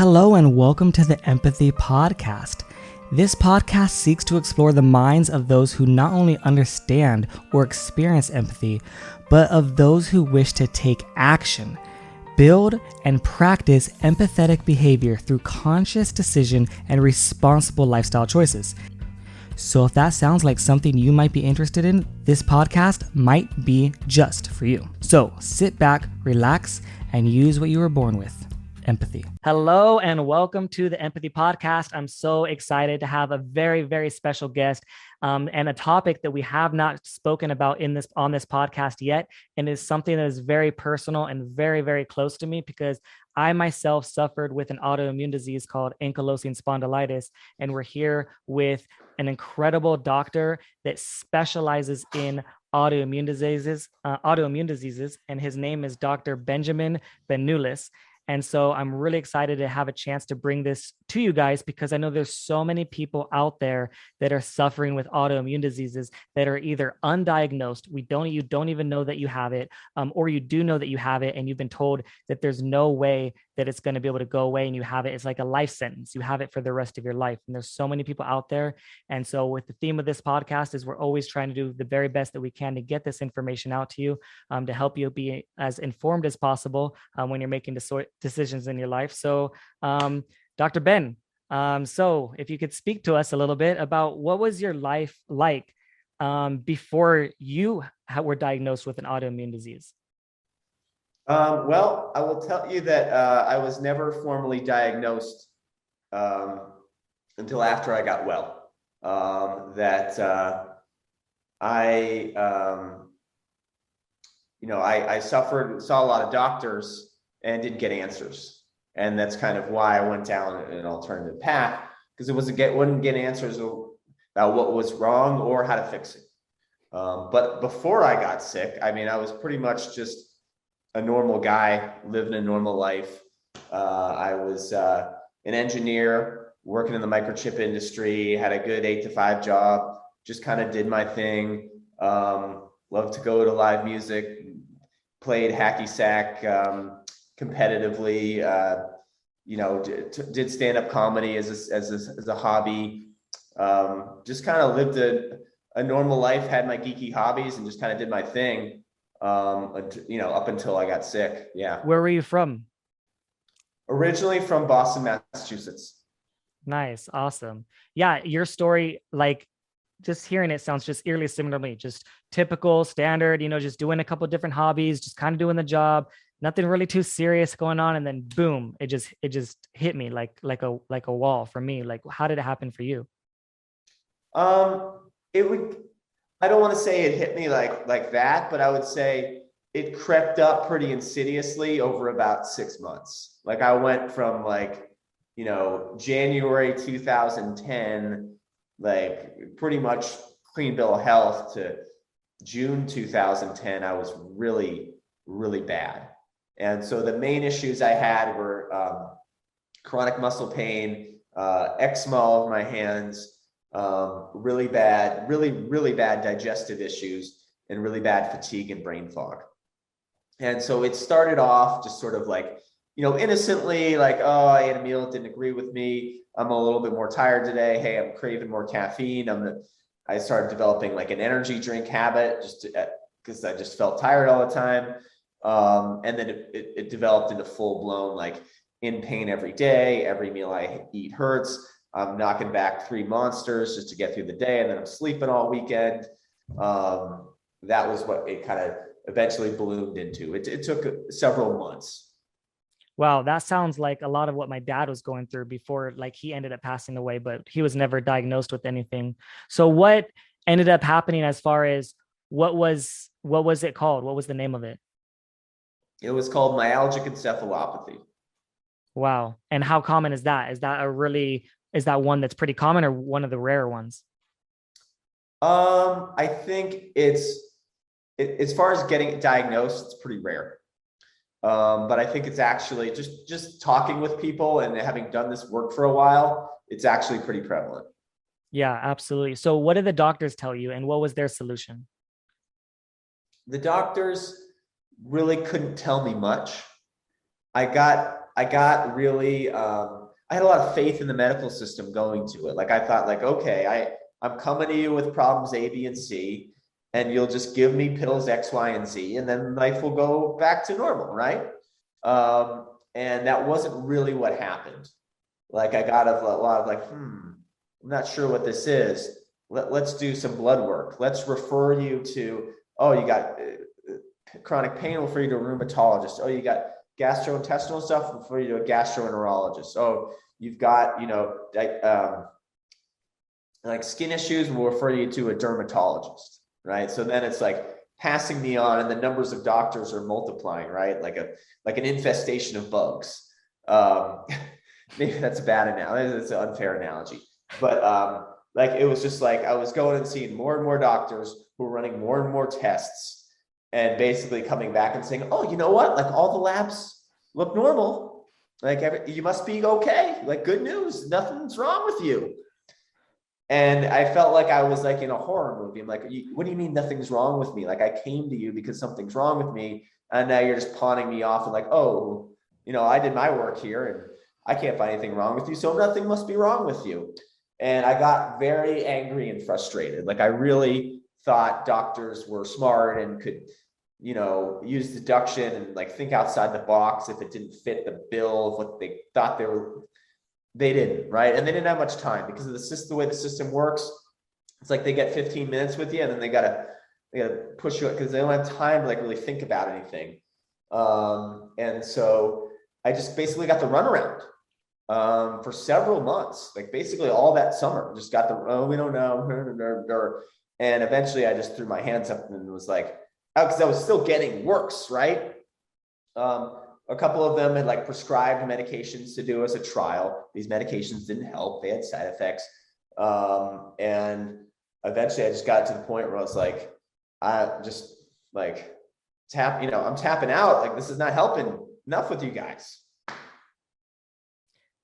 Hello and welcome to the Empathy Podcast. This podcast seeks to explore the minds of those who not only understand or experience empathy, but of those who wish to take action, build and practice empathetic behavior through conscious decision and responsible lifestyle choices. So if that sounds like something you might be interested in, this podcast might be just for you. So sit back, relax, and use what you were born with. Empathy. Hello and welcome to the Empathy Podcast. I'm so excited to have a very, very special guest and a topic that we have not spoken about on this podcast yet, and is something that is very personal and very, very close to me because I myself suffered with an autoimmune disease called ankylosing spondylitis, and we're here with an incredible doctor that specializes in autoimmune diseases, and his name is Dr. Benjamin Benulis. And so I'm really excited to have a chance to bring this to you guys because I know there's so many people out there that are suffering with autoimmune diseases that are either undiagnosed, you don't even know that you have it, or you do know that you have it and you've been told that there's no way that it's going to be able to go away and you have it. It's like a life sentence. You have it for the rest of your life. And there's so many people out there. And so with the theme of this podcast is we're always trying to do the very best that we can to get this information out to you, to help you be as informed as possible when you're making decisions in your life. So Dr. Ben, so if you could speak to us a little bit about what was your life like before you were diagnosed with an autoimmune disease? Well, I will tell you that I was never formally diagnosed until after I got well. I suffered, saw a lot of doctors and didn't get answers. And that's kind of why I went down an alternative path, because it wouldn't get answers about what was wrong or how to fix it. But before I got sick, I mean, I was pretty much just a normal guy living a normal life. I was an engineer working in the microchip industry, had a good 8-to-5 job, just kind of did my thing. Loved to go to live music, played hacky sack competitively, did stand-up comedy as a hobby. Just kind of lived a normal life, had my geeky hobbies and just kind of did my thing. Up until I got sick. Yeah. Where were you from? Originally from Boston, Massachusetts. Nice. Awesome. Yeah. Your story, like just hearing it sounds just eerily similar to me, just typical standard, just doing a couple of different hobbies, just kind of doing the job, nothing really too serious going on. And then boom, it just hit me like a wall for me. Like, how did it happen for you? I don't want to say it hit me like that, but I would say it crept up pretty insidiously over about 6 months. Like I went from January 2010, like pretty much clean bill of health, to June 2010, I was really, really bad. And so the main issues I had were chronic muscle pain, eczema all over my hands, really bad digestive issues, and really bad fatigue and brain fog. And so it started off just sort of innocently, oh, I ate a meal that didn't agree with me. I'm a little bit more tired today. Hey, I'm craving more caffeine. I started developing like an energy drink habit just because I just felt tired all the time. And then it developed into full blown, in pain every day. Every meal I eat hurts. I'm knocking back 3 monsters just to get through the day, and then I'm sleeping all weekend. That was what it kind of eventually ballooned into. It took several months. Wow, that sounds like a lot of what my dad was going through before, he ended up passing away, but he was never diagnosed with anything. So what ended up happening as far as what was it called? What was the name of it? It was called myalgic encephalopathy. Wow. And how common is that? Is that one that's pretty common or one of the rare ones? I think as far as getting it diagnosed, it's pretty rare. But I think it's actually just talking with people and having done this work for a while, it's actually pretty prevalent. Yeah, absolutely. So what did the doctors tell you and what was their solution? The doctors really couldn't tell me much. I I got really, I had a lot of faith in the medical system going to it. Like I thought like, okay, I'm coming to you with problems A, B, and C, and you'll just give me pills X, Y, and Z, and then life will go back to normal, right? And that wasn't really what happened. Like I got a lot of like, I'm not sure what this is. Let's do some blood work. Let's refer you to, oh, you got chronic pain, we'll refer you to a rheumatologist. Oh, you got gastrointestinal stuff, we'll refer you to a gastroenterologist. Oh, you've got, like skin issues, we'll refer you to a dermatologist, right? So then it's like passing me on, and the numbers of doctors are multiplying, right? Like an infestation of bugs. Maybe that's a bad analogy. It's an unfair analogy, but like it was just like I was going and seeing more and more doctors who were running more and more tests, and basically coming back and saying, "Oh, you know what? Like all the labs look normal. Like you must be okay. Like good news, nothing's wrong with you." And I felt like I was like in a horror movie. I'm like, what do you mean nothing's wrong with me? Like I came to you because something's wrong with me, and now you're just pawning me off and like, oh, I did my work here and I can't find anything wrong with you, so nothing must be wrong with you. And I got very angry and frustrated. Like I really thought doctors were smart and could, use deduction and like think outside the box if it didn't fit the bill of what they thought they didn't, right? And they didn't have much time because of the way the system works. It's like they get 15 minutes with you, and then they gotta push you because they don't have time to like really think about anything. And so I just basically got the runaround for several months, like basically all that summer. Just got we don't know, and eventually I just threw my hands up and was like, because I was still getting worse, right? A couple of them had like prescribed medications to do as a trial. These medications didn't help. They had side effects. And eventually I just got to the point where I was like, I just like I'm tapping out. Like this is not helping enough with you guys.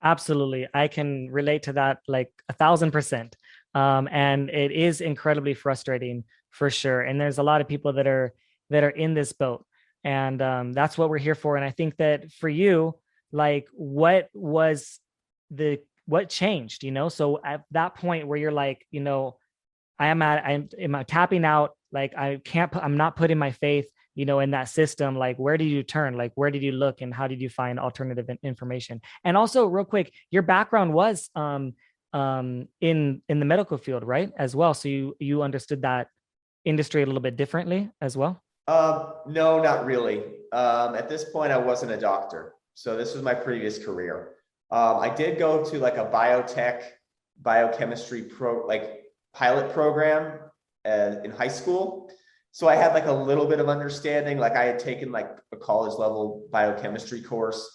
Absolutely. I can relate to that like 1,000%. And it is incredibly frustrating for sure. And there's a lot of people that are in this boat. And that's what we're here for. And I think that for you, like what changed, so at that point where you're like, I'm tapping out, like I'm not putting my faith, in that system. Like, where did you turn? Like, where did you look, and how did you find alternative information? And also real quick, your background was in the medical field, right? As well. So you understood that industry a little bit differently as well. No, not really. At this point, I wasn't a doctor. So this was my previous career. I did go to like a biochemistry pilot program in high school. So I had like a little bit of understanding. Like I had taken like a college level biochemistry course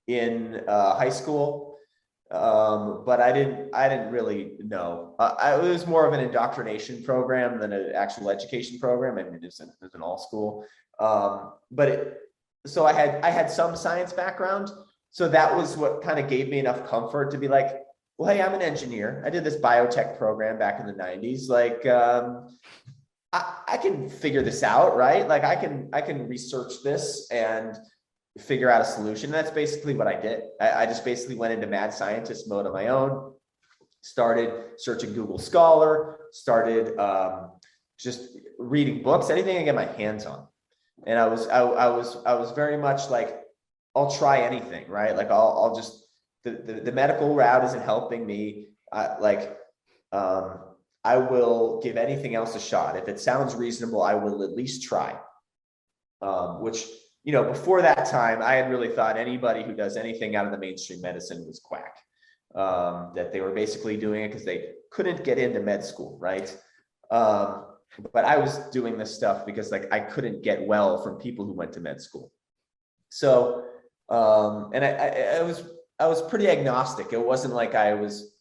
in high school. But I didn't really know. It was more of an indoctrination program than an actual education program. I mean, it was an all school. So I had some science background. So that was what kind of gave me enough comfort to be like, well, hey, I'm an engineer. I did this biotech program back in the 90s. Like, I can figure this out, right? Like I can research this and figure out a solution. That's basically what I did. I just basically went into mad scientist mode on my own, started searching Google Scholar, started just reading books, anything I get my hands on. And I was very much like, I'll try anything, right? Like I'll just, the medical route isn't helping me. I will give anything else a shot. If it sounds reasonable, I will at least try. Which, before that time, I had really thought anybody who does anything out of the mainstream medicine was quack. That they were basically doing it because they couldn't get into med school, right? But I was doing this stuff because like I couldn't get well from people who went to med school. So, and I was pretty agnostic. It wasn't like I was.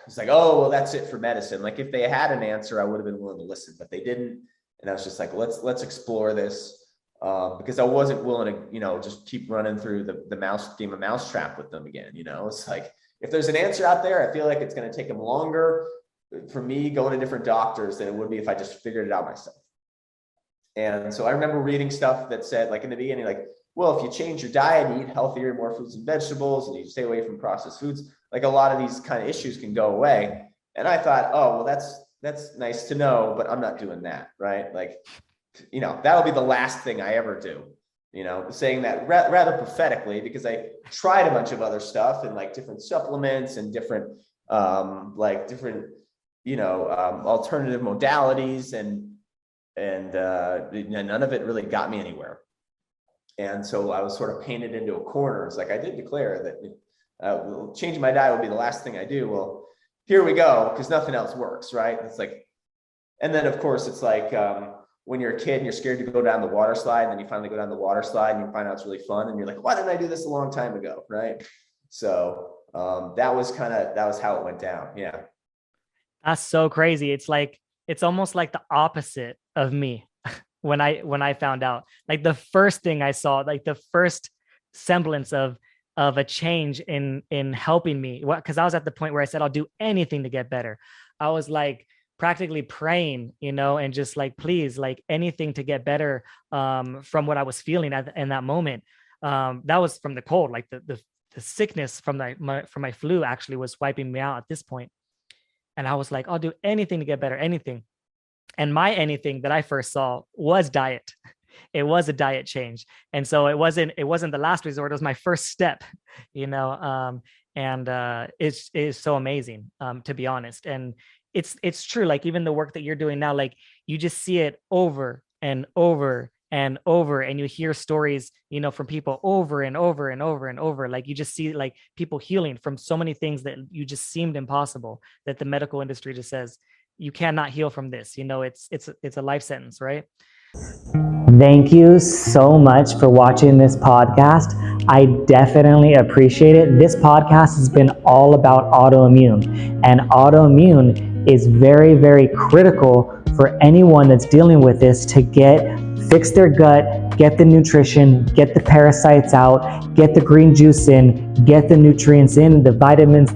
It's like, oh, well, that's it for medicine. Like if they had an answer, I would have been willing to listen, but they didn't. And I was just like, let's explore this, because I wasn't willing to, just keep running through the game of mousetrap with them again. It's like, if there's an answer out there, I feel like it's going to take them longer for me going to different doctors than it would be if I just figured it out myself. And so I remember reading stuff that said, like in the beginning, like well, if you change your diet and eat healthier, more fruits and vegetables, and you stay away from processed foods, like a lot of these kind of issues can go away. And I thought, oh, well, that's nice to know, but I'm not doing that, right? Like, that'll be the last thing I ever do. Saying that rather prophetically, because I tried a bunch of other stuff and like different supplements and different alternative modalities, and none of it really got me anywhere. And so I was sort of painted into a corner. It's like, I did declare that changing my diet would be the last thing I do. Well, here we go, because nothing else works, right? It's like, and then of course it's like, when you're a kid and you're scared to go down the water slide, and then you finally go down the water slide and you find out it's really fun, and you're like, why didn't I do this a long time ago, right? So that was how it went down. Yeah. That's so crazy. It's almost like the opposite of me when I found out. Like the first thing I saw, like the first semblance of a change in helping me, because I was at the point where I said, I'll do anything to get better. I was like practically praying, and just like, please, like anything to get better from what I was feeling in that moment. That was from the cold, like the sickness from my flu actually was wiping me out at this point. And I was like, I'll do anything to get better, anything. And my anything that I first saw was diet. It was a diet change. And so it wasn't the last resort. It was my first step, and it's so amazing, to be honest. And it's true. Like even the work that you're doing now, like you just see it over and over and over, and you hear stories, from people over and over and over and over. Like you just see like people healing from so many things that you just seemed impossible, that the medical industry just says, you cannot heal from this. It's a life sentence, right? Thank you so much for watching this podcast. I definitely appreciate it. This podcast has been all about autoimmune, and autoimmune is very, very critical for anyone that's dealing with this to fix their gut, get the nutrition, get the parasites out, get the green juice in, get the nutrients in, the vitamins,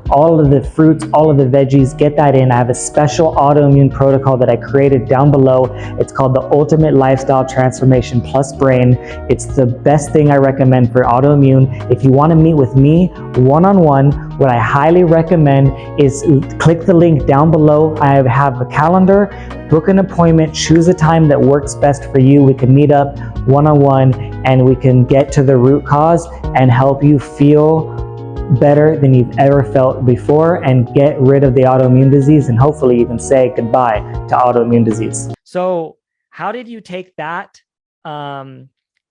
all of the fruits, all of the veggies, get that in. I have a special autoimmune protocol that I created down below. It's called the Ultimate Lifestyle Transformation Plus Brain. It's the best thing I recommend for autoimmune. If you want to meet with me one-on-one, what I highly recommend is click the link down below. I have a calendar, book an appointment, choose a time that works best for you. We can meet up one-on-one and we can get to the root cause and help you feel better than you've ever felt before and get rid of the autoimmune disease, and hopefully even say goodbye to autoimmune disease. So how did you take that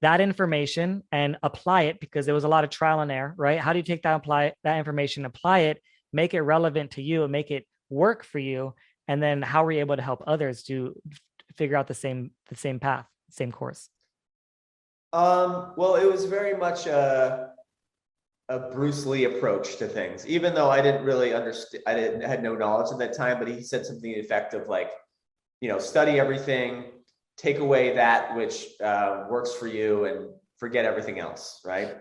information and apply it? Because there was a lot of trial and error, right? How do you take that information, apply it, make it relevant to you and make it work for you? And then how were you able to help others to figure out the same path, same course? Well, it was very much a Bruce Lee approach to things, even though I didn't really understand. I had no knowledge at that time, but he said something effective like, study everything, take away that which works for you, and forget everything else, right?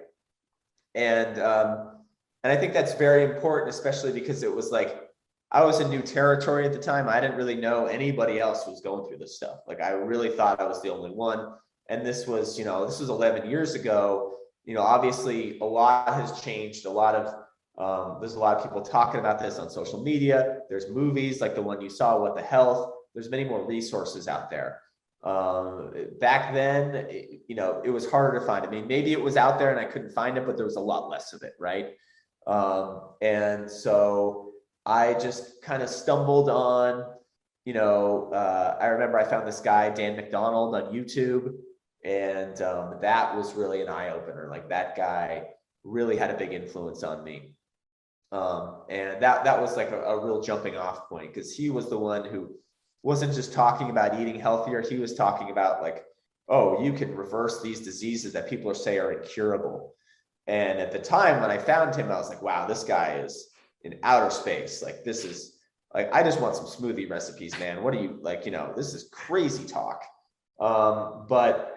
And I think that's very important, especially because it was like I was in new territory at the time. I didn't really know anybody else who was going through this stuff. Like I really thought I was the only one. And this was 11 years ago. Obviously a lot has changed. There's a lot of people talking about this on social media. There's movies like the one you saw, What the Health. There's many more resources out there. Back then, it was harder to find. I mean, maybe it was out there and I couldn't find it, but there was a lot less of it, right? And so I just kind of stumbled on, I remember I found this guy, Dan McDonald, on YouTube. And that was really an eye-opener. Like that guy really had a big influence on me. And that was like a real jumping off point, because he was the one who wasn't just talking about eating healthier. He was talking about like, oh, you can reverse these diseases that people say are incurable. And at the time when I found him, I was like, wow, this guy is in outer space. Like this is like, I just want some smoothie recipes, man. What are you like, this is crazy talk. But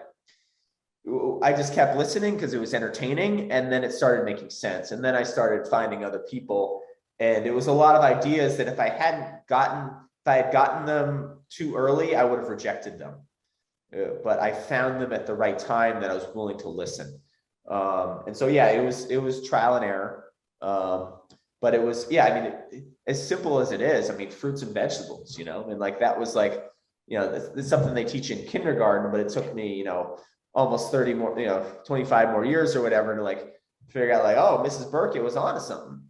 I just kept listening because it was entertaining, and then it started making sense. And then I started finding other people, and it was a lot of ideas that if I had gotten them too early, I would have rejected them. but I found them at the right time that I was willing to listen. And so, yeah, it was trial and error. But it was, yeah, I mean, as simple as it is, I mean, fruits and vegetables, and like, that was like, this is something they teach in kindergarten, but it took me, almost 30 more, 25 more years or whatever to like figure out like, oh, Mrs. Burkett was onto something,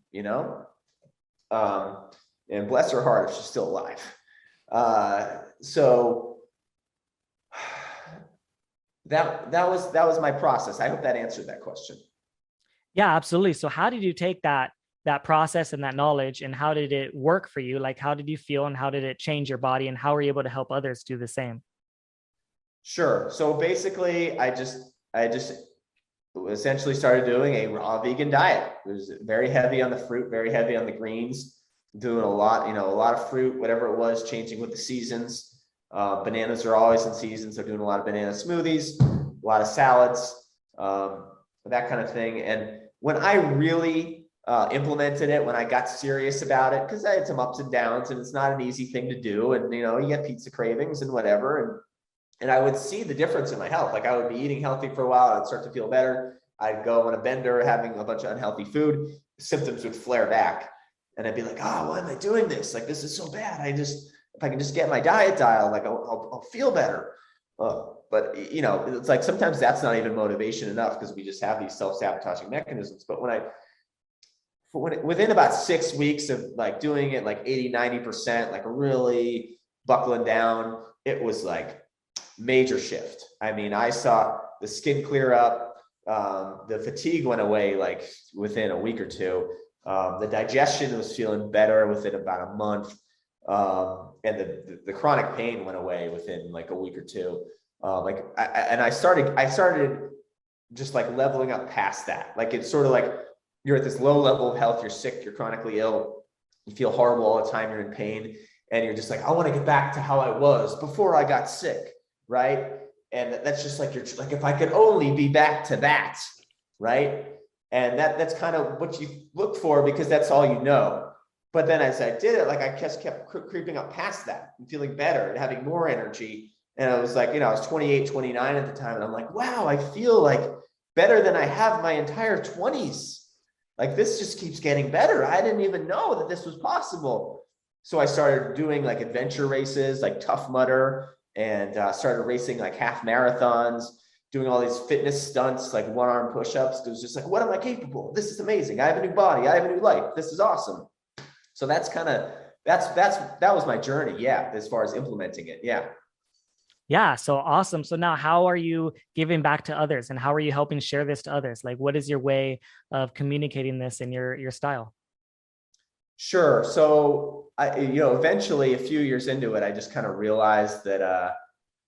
and bless her heart if she's still alive. So that was my process. I hope that answered that question. Yeah, absolutely. So how did you take that process and that knowledge, and how did it work for you? Like, how did you feel, and how did it change your body, and how were you able to help others do the same? Sure. So basically, I just essentially started doing a raw vegan diet. It was very heavy on the fruit, very heavy on the greens, doing a lot of fruit, whatever it was, changing with the seasons. Bananas are always in season, so doing a lot of banana smoothies, a lot of salads, that kind of thing. And when I really implemented it, when I got serious about it, because I had some ups and downs, and it's not an easy thing to do, and you get pizza cravings and whatever, and I would see the difference in my health. Like, I would be eating healthy for a while, I'd start to feel better. I'd go on a bender having a bunch of unhealthy food, symptoms would flare back, and I'd be like, why am I doing this? Like, this is so bad. If I can just get my diet dialed, like I'll feel better. But it's like, sometimes that's not even motivation enough, because we just have these self-sabotaging mechanisms. But within about 6 weeks of like doing it like 80-90%, like really buckling down, it was like major shift. I mean, I saw the skin clear up, the fatigue went away like within a week or two. The digestion was feeling better within about a month. And the chronic pain went away within like a week or two. I started just like leveling up past that. Like, it's sort of like you're at this low level of health, you're sick, you're chronically ill, you feel horrible all the time, you're in pain, and you're just like, I want to get back to how I was before I got sick, right? And that's just like, you're like, if I could only be back to that, right? And that's kind of what you look for, because that's all you know. But then as I did it, like, I just kept creeping up past that and feeling better and having more energy. And I was like, I was 28, 29 at the time. And I'm like, wow, I feel like better than I have my entire 20s. Like, this just keeps getting better. I didn't even know that this was possible. So I started doing like adventure races, like Tough Mudder, and started racing like half marathons, doing all these fitness stunts, like one-arm push-ups. It was just like, what am I capable of? This is amazing. I have a new body. I have a new life. This is awesome. So that was my journey. Yeah. As far as implementing it. Yeah. Yeah. So awesome. So now, how are you giving back to others, and how are you helping share this to others? Like, what is your way of communicating this in your style? Sure. So eventually, a few years into it, I just kind of realized that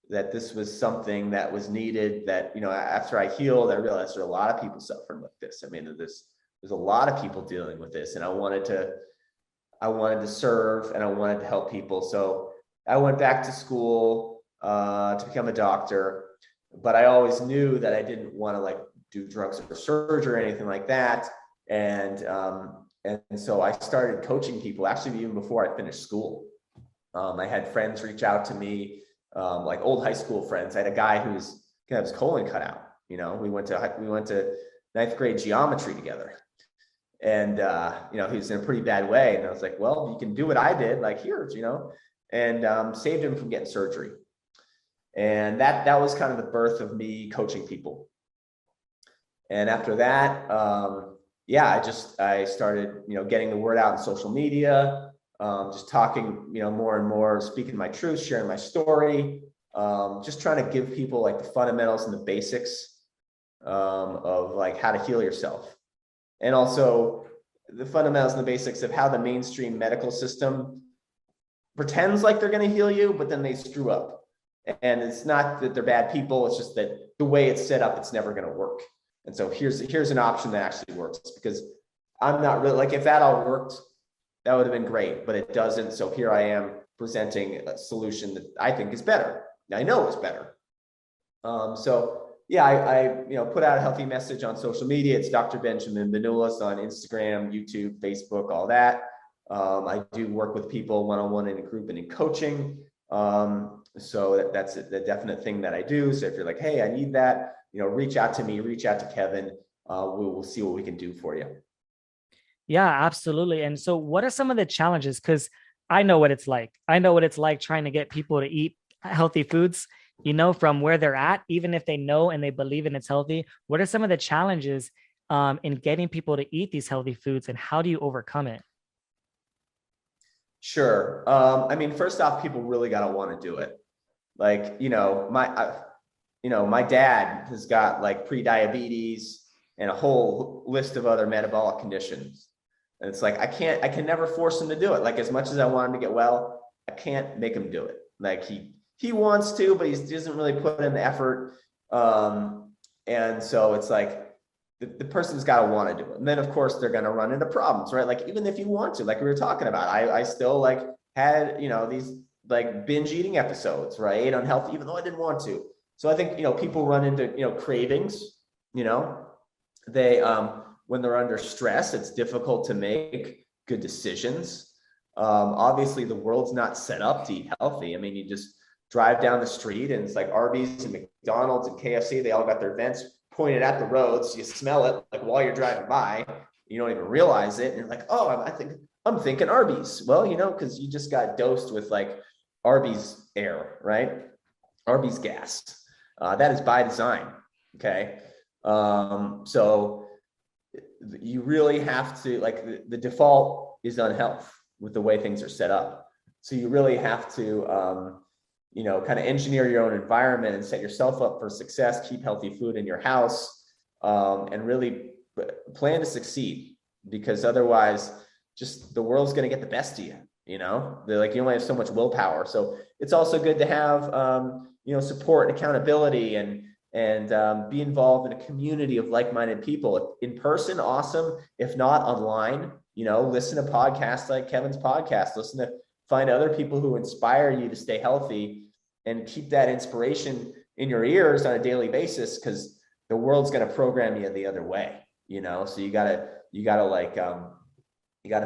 this was something that was needed. That, after I healed, I realized there are a lot of people suffering with this. I mean, there's a lot of people dealing with this, and I wanted to serve, and I wanted to help people. So I went back to school to become a doctor, but I always knew that I didn't want to like do drugs or surgery or anything like that. And so I started coaching people, actually even before I finished school. I had friends reach out to me, like old high school friends. I had a guy who was gonna have his colon cut out. We went to ninth grade geometry together. And, he was in a pretty bad way. And I was like, well, you can do what I did, like, here, and saved him from getting surgery. And that was kind of the birth of me coaching people. And after that, I started, getting the word out on social media, just talking, more and more, speaking my truth, sharing my story, just trying to give people like the fundamentals and the basics of like how to heal yourself. And also the fundamentals and the basics of how the mainstream medical system pretends like they're going to heal you, but then they screw up. And it's not that they're bad people. It's just that the way it's set up, it's never going to work. And so here's an option that actually works, because I'm not really like, if that all worked, that would have been great, but it doesn't. So here I am presenting a solution that I think is better. I know it's better. I put out a healthy message on social media. It's Dr. Benjamin Benulis on Instagram, YouTube, Facebook, all that. I do work with people one-on-one in a group and in coaching. So that's the definite thing that I do. So if you're like, hey, I need that, reach out to me, reach out to Kevin. We'll see what we can do for you. Yeah, absolutely. And so what are some of the challenges? Because I know what it's like. I know what it's like trying to get people to eat healthy foods, from where they're at, even if they know and they believe in it's healthy. What are some of the challenges in getting people to eat these healthy foods, and how do you overcome it? Sure. First off, people really got to want to do it. Like, my dad has got like pre-diabetes and a whole list of other metabolic conditions. And it's like, I can never force him to do it. Like, as much as I want him to get well, I can't make him do it. Like he wants to, but he doesn't really put in the effort. And so it's like, the person's got to want to do it. And then of course they're going to run into problems, right? Like, even if you want to, like we were talking about, I still like had, these like binge eating episodes, right? Unhealthy, even though I didn't want to. So I think, people run into, cravings, they, when they're under stress, it's difficult to make good decisions. Obviously the world's not set up to eat healthy. I mean, you just drive down the street and it's like Arby's and McDonald's and KFC, they all got their vents pointed at the road. So you smell it like while you're driving by, you don't even realize it. And you're like, oh, I'm thinking Arby's. Well, cause you just got dosed with like Arby's air, right? Arby's gas. That is by design. Okay. So you really have to, like, the default is unhealth with the way things are set up. So you really have to, kind of engineer your own environment and set yourself up for success, keep healthy food in your house, and really plan to succeed, because otherwise just the world's going to get the best of you. They're like, you only have so much willpower. So it's also good to have, support and accountability, and be involved in a community of like-minded people in person. Awesome. If not, online, listen to podcasts like Kevin's podcast, find other people who inspire you to stay healthy, and keep that inspiration in your ears on a daily basis, because the world's going to program you the other way, so you gotta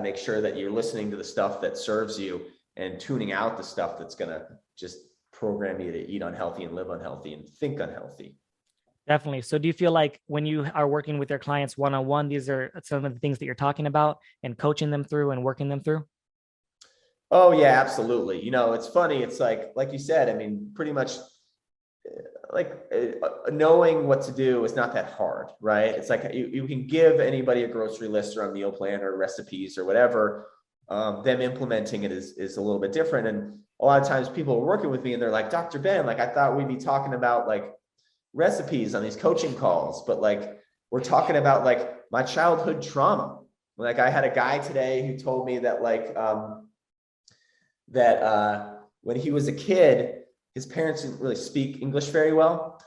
make sure that you're listening to the stuff that serves you and tuning out the stuff that's going to just program you to eat unhealthy and live unhealthy and think unhealthy. Definitely. So do you feel like when you are working with your clients one-on-one, these are some of the things that you're talking about and coaching them through and working them through? Oh yeah, absolutely. It's funny. It's like you said, pretty much like knowing what to do is not that hard, right? It's like you can give anybody a grocery list or a meal plan or recipes or whatever. Them implementing it is a little bit different. And a lot of times people are working with me and they're like, Dr. Ben, like, I thought we'd be talking about like recipes on these coaching calls, but like, we're talking about like my childhood trauma. Like, I had a guy today who told me that like, when he was a kid, his parents didn't really speak English very well.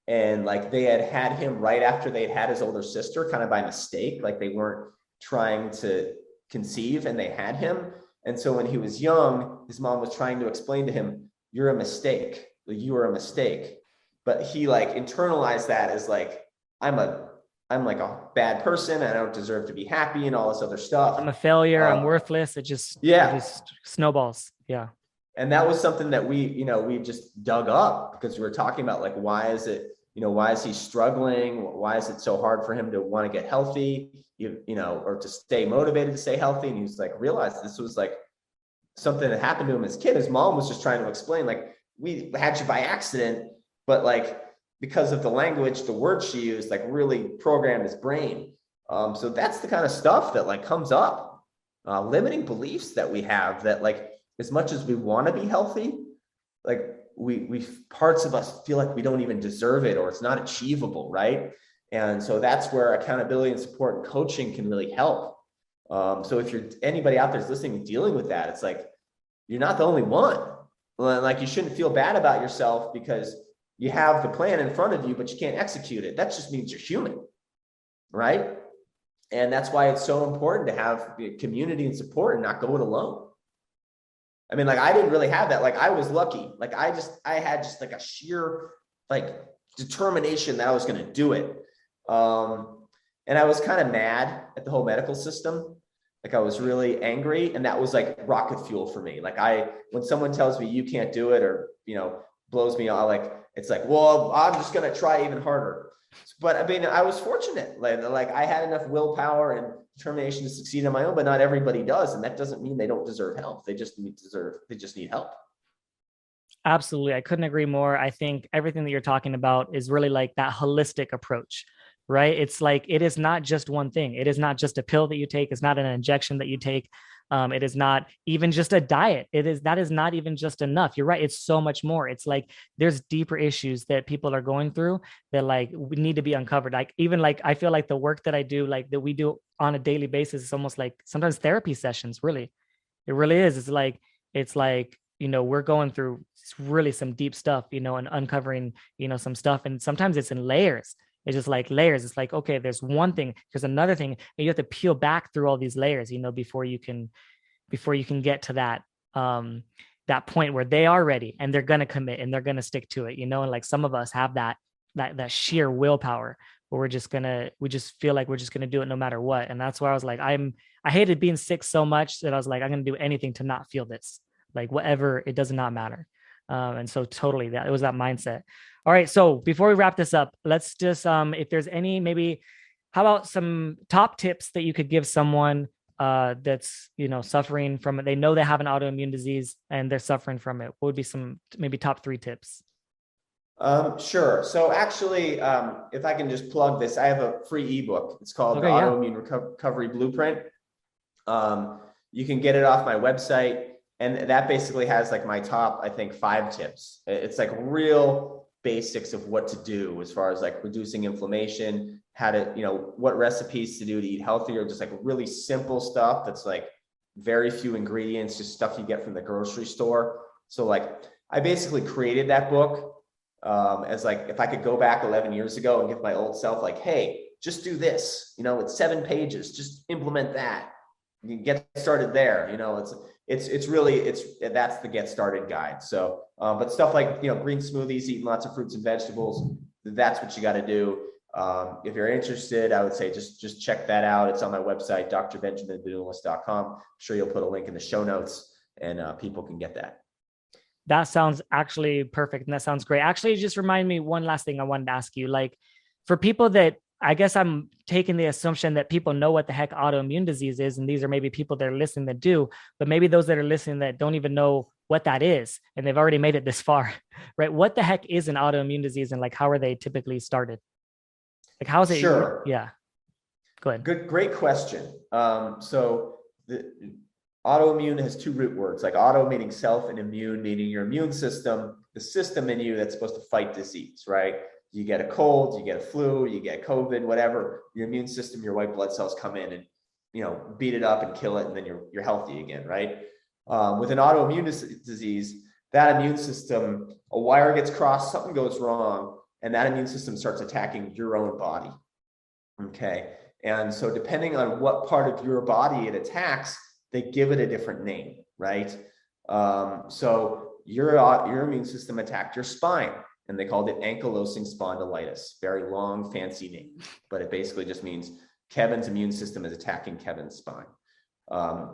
And like, they had him right after they'd had his older sister, kind of by mistake. Like, they weren't trying to conceive and they had him. And so when he was young, his mom was trying to explain to him, you're a mistake. Like, you are a mistake. But he like internalized that as like, I'm like a bad person. I don't deserve to be happy and all this other stuff. I'm a failure. I'm worthless. It just snowballs. Yeah. And that was something that we just dug up, because we were talking about like, why is he struggling? Why is it so hard for him to want to get healthy, or to stay motivated to stay healthy? And he was like, realized this was like something that happened to him as a kid. His mom was just trying to explain, like, we had you by accident, but like, because of the language, the words she used, like, really programmed his brain. So that's the kind of stuff that like comes up, limiting beliefs that we have, that like, as much as we want to be healthy, like we parts of us feel like we don't even deserve it, or it's not achievable, right? And so that's where accountability and support and coaching can really help. So if you're anybody out there is listening and dealing with that, it's like, you're not the only one. Like, you shouldn't feel bad about yourself because you have the plan in front of you, but you can't execute it. That just means you're human, right? And that's why it's so important to have community and support and not go it alone. Like, I didn't really have that. Like, I was lucky. Like, I had just like a sheer like determination that I was going to do it. And I was kind of mad at the whole medical system. Like, I was really angry, and that was like rocket fuel for me. Like, when someone tells me you can't do it, or blows me off. Like, it's like, well, I'm just going to try even harder. But I mean, I was fortunate. Like I had enough willpower and determination to succeed on my own, but not everybody does. And that doesn't mean they don't deserve help. They just need help. Absolutely. I couldn't agree more. I think everything that you're talking about is really like that holistic approach, right? It's like, it is not just one thing. It is not just a pill that you take. It's not an injection that you take. It is not even just a diet. That is not even just enough. You're right. It's so much more. It's like, there's deeper issues that people are going through that like we need to be uncovered. Like, even like, I feel like the work that I do, like that we do on a daily basis, is almost like sometimes therapy sessions. Really, it really is. It's like, we're going through really some deep stuff, and uncovering, some stuff. And sometimes it's in layers. It's just like layers. It's like, okay, there's one thing, there's another thing, and you have to peel back through all these layers, before you can get to that point where they are ready and they're going to commit and they're going to stick to it, and like some of us have that sheer willpower where we just feel like we're just going to do it no matter what. And that's why I was like, I hated being sick so much that I was like, I'm going to do anything to not feel this, like whatever, it does not matter. And so totally it was that mindset. All right. So before we wrap this up, let's just, if there's any, maybe how about some top tips that you could give someone that's, suffering from it. They know they have an autoimmune disease and they're suffering from it. What would be some maybe top 3 tips? Sure. So actually, if I can just plug this, I have a free ebook. It's called the Autoimmune Recovery Blueprint. You can get it off my website. And that basically has like my top, I think, 5 tips. It's like real basics of what to do as far as like reducing inflammation, how to, what recipes to do to eat healthier, just like really simple stuff that's like very few ingredients, just stuff you get from the grocery store. So like I basically created that book as like, if I could go back 11 years ago and give my old self like, hey, just do this, it's 7 pages, just implement that. You can get started there. It's really that's the get started guide. So, but stuff like, green smoothies, eating lots of fruits and vegetables, that's what you got to do. If you're interested, I would say just check that out. It's on my website, drbenjaminbenulis.com. I'm sure you'll put a link in the show notes and people can get that. That sounds actually perfect. And that sounds great. Actually, just remind me one last thing I wanted to ask you, like for people that, I guess I'm taking the assumption that people know what the heck autoimmune disease is. And these are maybe people that are listening that do, but maybe those that are listening that don't even know what that is. And they've already made it this far, right? What the heck is an autoimmune disease and like, how are they typically started? Like, how is it? Sure. Yeah. Go ahead. Great question. So the autoimmune has 2 root words, like auto meaning self and immune meaning your immune system, the system in you that's supposed to fight disease, right? You get a cold, you get a flu, you get COVID, whatever, your immune system, your white blood cells come in and, beat it up and kill it. And then you're healthy again, right? With an autoimmune disease, that immune system, a wire gets crossed, something goes wrong, and that immune system starts attacking your own body. Okay. And so depending on what part of your body it attacks, they give it a different name, right? So your immune system attacked your spine, and they called it ankylosing spondylitis. Very long, fancy name, but it basically just means Kevin's immune system is attacking Kevin's spine.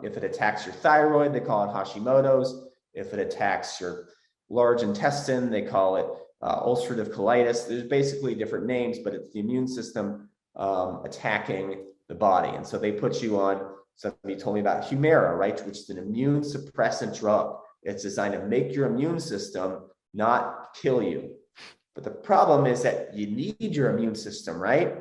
If it attacks your thyroid, they call it Hashimoto's. If it attacks your large intestine, they call it ulcerative colitis. There's basically different names, but it's the immune system attacking the body. And so they put you on, somebody told me about Humira, right, which is an immune suppressant drug. It's designed to make your immune system not kill you. But the problem is that you need your immune system, right?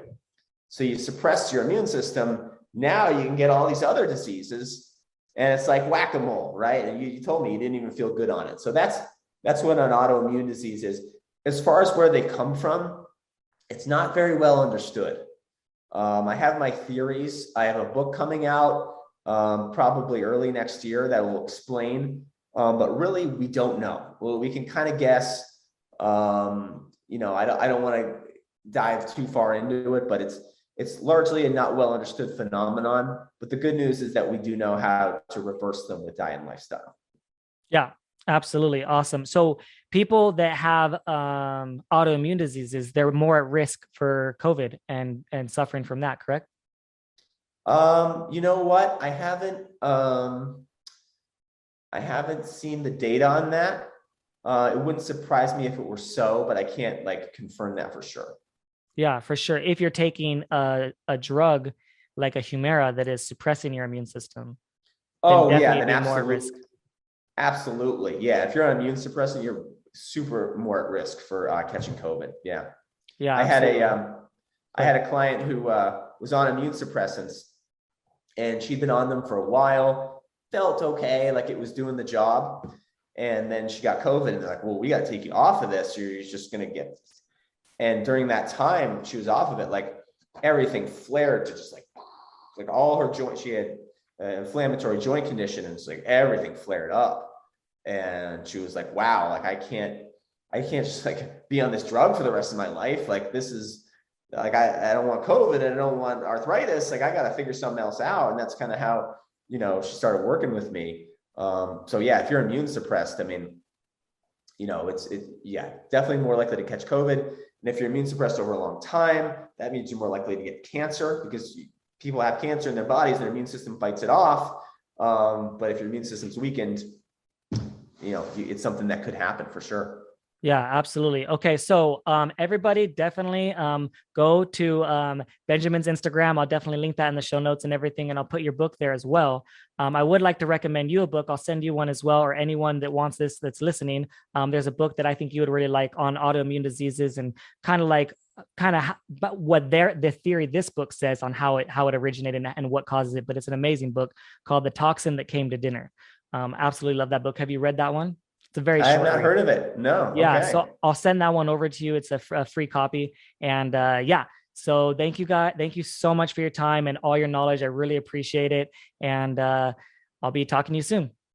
So you suppress your immune system. Now you can get all these other diseases, and it's like whack-a-mole, right? And you told me you didn't even feel good on it. So that's what an autoimmune disease is. As far as where they come from, it's not very well understood. I have my theories. I have a book coming out probably early next year that will explain, but really we don't know. Well, we can kind of guess. I don't want to dive too far into it, but it's largely a not well understood phenomenon. But the good news is that we do know how to reverse them with diet and lifestyle. Yeah, absolutely. Awesome. So people that have autoimmune diseases, they're more at risk for COVID and suffering from that, correct? You know what? I haven't seen the data on that. It wouldn't surprise me if it were so, but I can't like confirm that for sure. Yeah, for sure. If you're taking a drug like a Humira that is suppressing your immune system, then Oh yeah, definitely then be more at risk. absolutely. Yeah, if you're on immune suppressant, you're super more at risk for catching COVID. Yeah. Yeah, I had absolutely. I had a client who was on immune suppressants, and she'd been on them for a while, felt okay, like it was doing the job. And then she got COVID, and they're like, well, we got to take you off of this. You're just going to get. And during that time, she was off of it, like everything flared to just like all her joints. She had inflammatory joint condition, and it's like everything flared up. And she was like, wow, like I can't just like be on this drug for the rest of my life. Like this is like, I don't want COVID and I don't want arthritis. Like I got to figure something else out. And that's kind of how, you know, she started working with me. So yeah, if you're immune suppressed, I mean, you know, yeah, definitely more likely to catch COVID. And if you're immune suppressed over a long time, that means you're more likely to get cancer, because people have cancer in their bodies and their immune system fights it off. But if your immune system's weakened, you know, it's something that could happen for sure. Yeah, absolutely. Okay, so everybody definitely go to Benjamin's Instagram. I'll definitely link that in the show notes and everything, and I'll put your book there as well. I would like to recommend you a book. I'll send you one as well, or anyone that wants this that's listening. There's a book that I think you would really like on autoimmune diseases, and but what the theory this book says on how it originated and what causes it. But it's an amazing book called The Toxin That Came to Dinner. Absolutely love that book. Have you read that one? It's a very I have short not read. heard of it. No. Yeah, Okay. so I'll send that one over to you. It's a free copy. And yeah, so thank you, guys. Thank you so much for your time and all your knowledge. I really appreciate it. And I'll be talking to you soon.